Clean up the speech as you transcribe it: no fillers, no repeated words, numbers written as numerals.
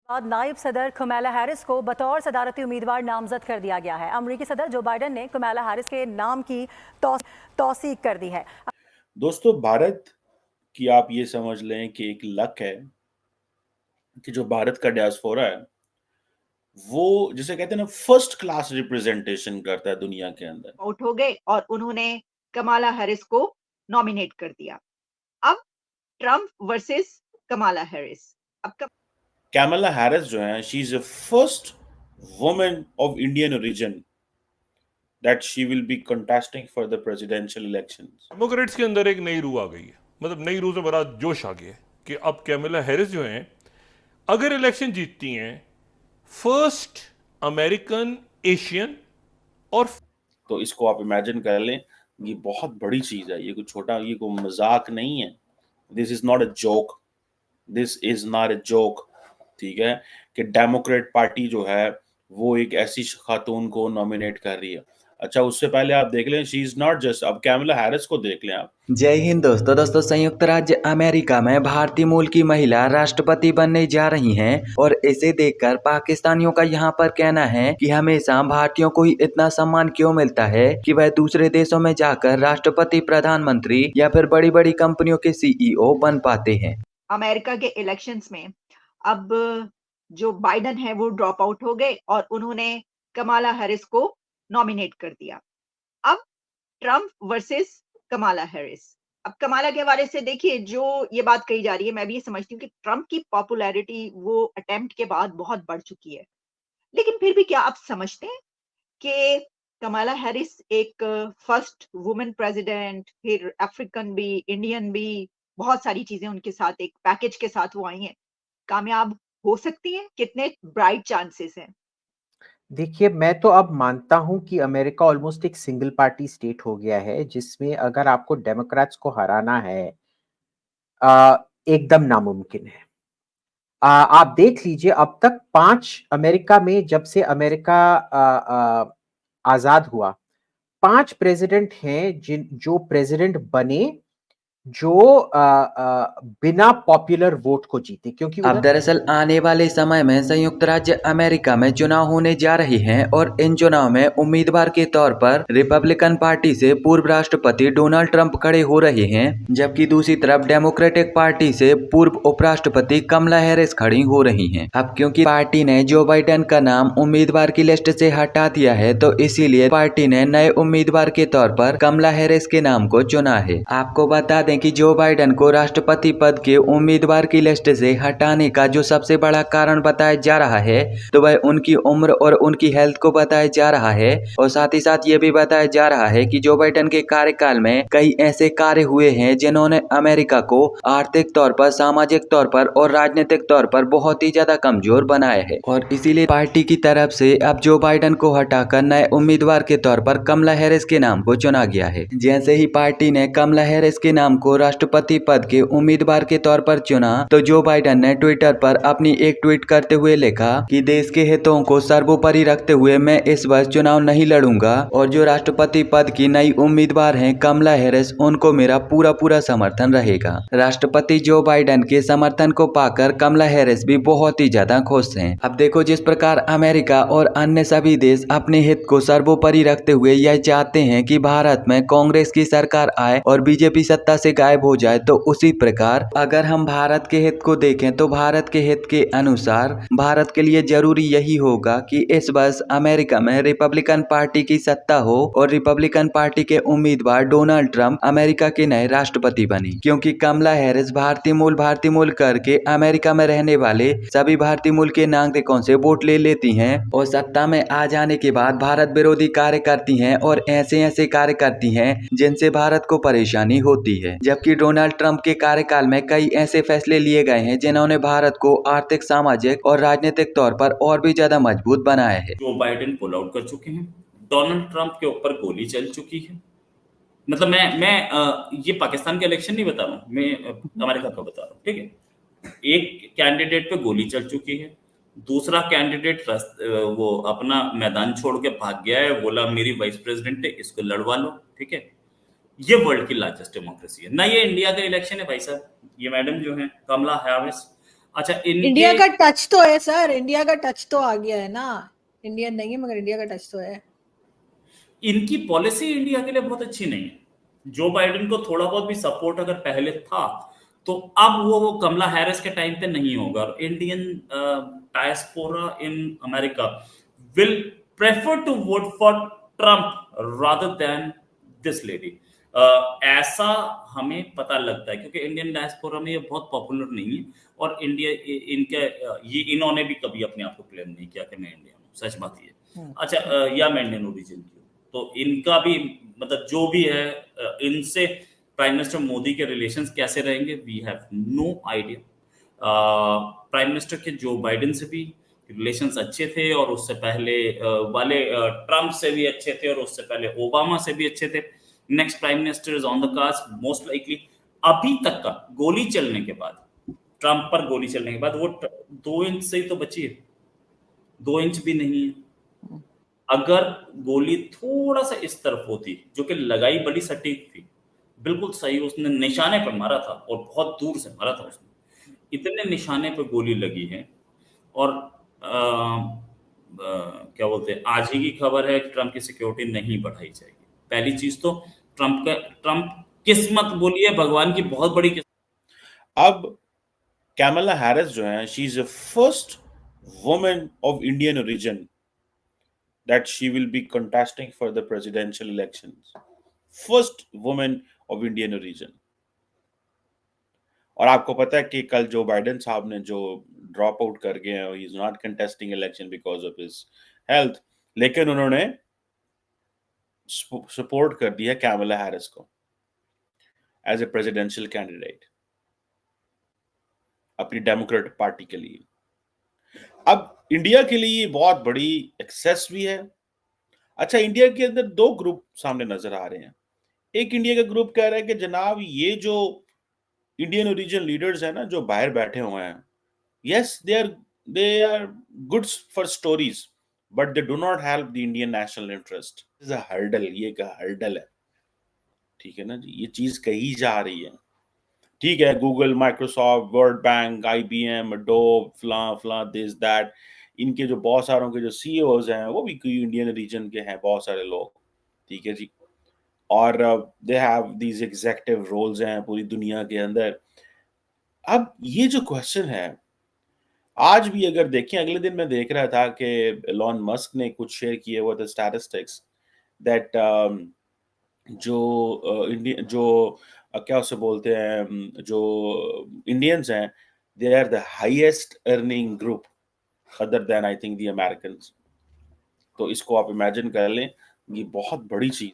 बाद नायब सदर कमाला हैरिस को बतौर सदारती उम्मीदवार नामजद कर दिया गया है। अमरीकी सदर जो बाइडन ने कमाला हैरिस के नाम की तौसीक कर दी है। दोस्तों, भारत की आप ये समझ लें कि एक लक है कि जो भारत का डायस्पोरा है वो जिसे कहते हैं ना फर्स्ट क्लास रिप्रेजेंटेशन करता है दुनिया के अंदर। आउट हो गए और उन्होंने कमाला हैरिस को नॉमिनेट कर दिया। अब ट्रम्प वर्सेस कमाला हैरिस। अब कैमला हैरिस जो है, she is the first woman of Indian origin that she will be contesting for the presidential elections. Democrats के अंदर एक नई रूह आ गई है, मतलब नई रूह से बड़ा जोश आ गया है कि अब कैमला हैरिस जो हैं अगर इलेक्शन जीतती हैं फर्स्ट अमेरिकन एशियन और तो इसको आप इमेजिन कर लें, ये बहुत बड़ी चीज है, ये कोई छोटा, ये कोई मजाक नहीं है। This is not a joke, this is not a joke. ठीक है कि डेमोक्रेट पार्टी जो है वो एक ऐसी खातून को नॉमिनेट कर रही है। अच्छा, उससे पहले आप देख लें, शी इज नॉट जस्ट, अब कैमला हैरिस को देख लें आप। जय हिंद दोस्तों संयुक्त राज्य अमेरिका में भारतीय मूल की महिला राष्ट्रपति बनने जा रही हैं और इसे देखकर पाकिस्तानियों का यहाँ पर कहना है कि हमेशा भारतीयों को ही इतना सम्मान क्यों मिलता है कि वह दूसरे देशों में जाकर राष्ट्रपति, प्रधानमंत्री या फिर बड़ी बड़ी कंपनियों के सीईओ बन पाते हैं। अमेरिका के इलेक्शंस में अब जो बाइडन है वो ड्रॉप आउट हो गए और उन्होंने कमाला हैरिस को नॉमिनेट कर दिया। अब ट्रम्प वर्सेस कमाला हैरिस। अब कमाला के हवाले से देखिए, जो ये बात कही जा रही है, मैं भी ये समझती हूँ कि ट्रम्प की पॉपुलैरिटी वो अटेम्प्ट के बाद बहुत बढ़ चुकी है, लेकिन फिर भी क्या आप समझते हैं कि कमाला हैरिस एक फर्स्ट वुमेन प्रेसिडेंट, फिर अफ्रीकन भी, इंडियन भी, बहुत सारी चीजें उनके साथ एक पैकेज के साथ वो आई हैं, कामयाब हो सकती हैं? कितने ब्राइट चांसेस हैं? देखिए, मैं तो अब मानता हूं कि अमेरिका ऑलमोस्ट एक सिंगल पार्टी स्टेट हो गया है, जिसमें अगर आपको डेमोक्रेट्स को हराना है एकदम नामुमकिन है। आप देख लीजिए, अब तक 5 अमेरिका में, जब से अमेरिका आजाद हुआ, 5 प्रेसिडेंट हैं जो प्रेसिडेंट बने जो बिना पॉपुलर वोट को जीते, क्योंकि अब दरअसल आने वाले समय में संयुक्त राज्य अमेरिका में चुनाव होने जा रहे हैं और इन चुनाव में उम्मीदवार के तौर पर रिपब्लिकन पार्टी से पूर्व राष्ट्रपति डोनाल्ड ट्रंप खड़े हो रहे हैं, जबकि दूसरी तरफ डेमोक्रेटिक पार्टी से पूर्व उपराष्ट्रपति कमला हैरिस खड़ी हो रही हैं। अब क्योंकि पार्टी ने जो बाइडेन का नाम उम्मीदवार की लिस्ट से हटा दिया है, तो इसीलिए पार्टी ने नए उम्मीदवार के तौर पर कमला हैरिस के नाम को चुना है। आपको बता दें कि जो बाइडेन को राष्ट्रपति पद के उम्मीदवार की लिस्ट से हटाने का जो सबसे बड़ा कारण बताया जा रहा है, तो वह उनकी उम्र और उनकी हेल्थ को बताया जा रहा है, और साथ ही साथ ये भी बताया जा रहा है कि जो बाइडेन के कार्यकाल में कई ऐसे कार्य हुए हैं जिन्होंने अमेरिका को आर्थिक तौर पर, सामाजिक तौर पर और राजनीतिक तौर पर बहुत ही ज्यादा कमजोर बनाया है, और इसीलिए पार्टी की तरफ से अब जो बाइडेन को हटाकर नए उम्मीदवार के तौर पर कमला हैरिस के नाम को चुना गया है। जैसे ही पार्टी ने कमला हैरिस के नाम को राष्ट्रपति पद के उम्मीदवार के तौर पर चुना, तो जो बाइडेन ने ट्विटर पर अपनी एक ट्वीट करते हुए लिखा कि देश के हितों को सर्वोपरि रखते हुए मैं इस वर्ष चुनाव नहीं लड़ूंगा, और जो राष्ट्रपति पद की नई उम्मीदवार हैं कमला हैरिस, उनको मेरा पूरा समर्थन रहेगा। राष्ट्रपति जो बाइडेन के समर्थन को पाकर कमला हैरिस भी बहुत ही ज्यादा खुश हैं। अब देखो, जिस प्रकार अमेरिका और अन्य सभी देश अपने हित को सर्वोपरि रखते हुए यह चाहते हैं कि भारत में कांग्रेस की सरकार आए और बीजेपी सत्ता से गायब हो जाए, तो उसी प्रकार अगर हम भारत के हित को देखें तो भारत के हित के अनुसार भारत के लिए जरूरी यही होगा कि इस वर्ष अमेरिका में रिपब्लिकन पार्टी की सत्ता हो और रिपब्लिकन पार्टी के उम्मीदवार डोनाल्ड ट्रंप अमेरिका के नए राष्ट्रपति बने, क्योंकि कमला हैरिस भारतीय मूल करके अमेरिका में रहने वाले सभी भारतीय मूल के नागरिकों से वोट ले लेती हैं और सत्ता में आ जाने के बाद भारत विरोधी कार्य करती हैं और ऐसे कार्य करती हैं जिनसे भारत को परेशानी होती है। जबकि डोनाल्ड ट्रंप के कार्यकाल में कई ऐसे फैसले लिए गए हैं जिन्होंने भारत को आर्थिक, सामाजिक और राजनीतिक तौर पर और भी ज्यादा मजबूत बनाया है। जो बाइडेन पुल आउट कर चुके हैं, डोनाल्ड ट्रंप के ऊपर गोली चल चुकी है। मतलब मैं ये पाकिस्तान के इलेक्शन नहीं बता रहा हूँ, मैं अमेरिका का बता रहा हूँ। ठीक है, एक कैंडिडेट पे गोली चल चुकी है, दूसरा कैंडिडेट वो अपना मैदान छोड़ के भाग गया है, बोला मेरी वाइस प्रेसिडेंट है, इसको लड़वा लो। ठीक है, ये वर्ल्ड की लार्जेस्ट डेमोक्रेसी है ना, ये इंडिया का इलेक्शन है भाई साहब। ये मैडम जो है कमला हैरिस, अच्छा, इंडिया इनके का टच तो है सर, इंडिया का टच तो आ गया है ना। इंडियन नहीं है मगर इंडिया का टच तो है। इनकी पॉलिसी इंडिया के लिए बहुत अच्छी नहीं है। जो बाइडेन को थोड़ा बहुत भी सपोर्ट अगर पहले था, तो अब वो कमला हैरिस के टाइम पे नहीं होगा। Indian diaspora in America will prefer to vote for Trump rather than this lady. ऐसा हमें पता लगता है, क्योंकि इंडियन डायस्पोरा में ये बहुत पॉपुलर नहीं है। और इंडिया इनके ये इन्होंने भी कभी अपने आप को क्लेम नहीं किया कि मैं इंडियन हूँ, सच बात ये। अच्छा, या मैं इंडियन ओरिजिन की हूँ, तो इनका भी मतलब जो भी है, इनसे प्राइम मिनिस्टर मोदी के रिलेशंस कैसे रहेंगे, we have no idea. Prime minister के जो बाइडेन से भी रिलेशंस अच्छे थे, और उससे पहले वाले ट्रम्प से भी अच्छे थे, और उससे पहले ओबामा से भी अच्छे थे। Next prime minister is on the cards most likely. अभी तक का गोली चलने के बाद, ट्रम्प पर गोली चलने के बाद, वो 2 इंच से ही तो बची है, 2 इंच भी नहीं है। अगर गोली थोड़ा सा इस तरफ होती, जो कि लगाई बड़ी सटीक थी, बिल्कुल सही, उसने निशाने पर मारा था और बहुत दूर से मारा था उसने, इतने निशाने पर गोली लगी है। और क्या बोलते हैं, आज ही की खबर है कि ट्रम्प की सिक्योरिटी नहीं बढ़ाई जाएगी। पहली चीज तो ट्रम्प किस्मत बोलिए, भगवान की बहुत बड़ी किस्मत। अब कैमला हैरिस जो है, she is the first woman of Indian origin that she will be contesting for the presidential elections. First woman of Indian origin. और आपको पता है कि कल जो बाइडेन साहब ने जो ड्रॉप आउट कर गए हैं, he is not contesting election because of his health, लेकिन उन्होंने सपोर्ट कर दिया कैमला हैरिस को एज ए प्रेसिडेंशियल कैंडिडेट अपनी डेमोक्रेटिक पार्टी के लिए। अब इंडिया के लिए बहुत बड़ी एक्सेस भी है। अच्छा, इंडिया के अंदर 2 ग्रुप सामने नजर आ रहे हैं। एक इंडिया का ग्रुप कह रहा है कि जनाब ये जो इंडियन ओरिजिन लीडर्स हैं ना, जो बाहर बैठे हुए हैं, yes they are good for stories, but they do not help the Indian national interest. Is a hurdle, ये का हर्डल है, ठीक है ना जी, ये चीज कही जा रही है। ठीक है, Google, Microsoft, world bank, IBM, Adobe, फला दिस दैट, इनके जो बहुत सारों के जो CEOs हैं वो भी कोई इंडियन रीजन के हैं, बहुत सारे लोग, ठीक है जी। और they have these executive roles हैं पूरी दुनिया के अंदर। अब ये जो क्वेश्चन है, आज भी अगर देखें, अगले दिन मैं देख रहा था कि एलॉन मस्क ने कुछ शेयर किए हुए थे स्टैटिस्टिक्स दैट जो इंडियन जो क्या उसे बोलते हैं, जो इंडियंस हैं, they are the highest earning group other than I think the Americans. तो इसको आप इमेजिन कर लें, ये बहुत बड़ी चीज।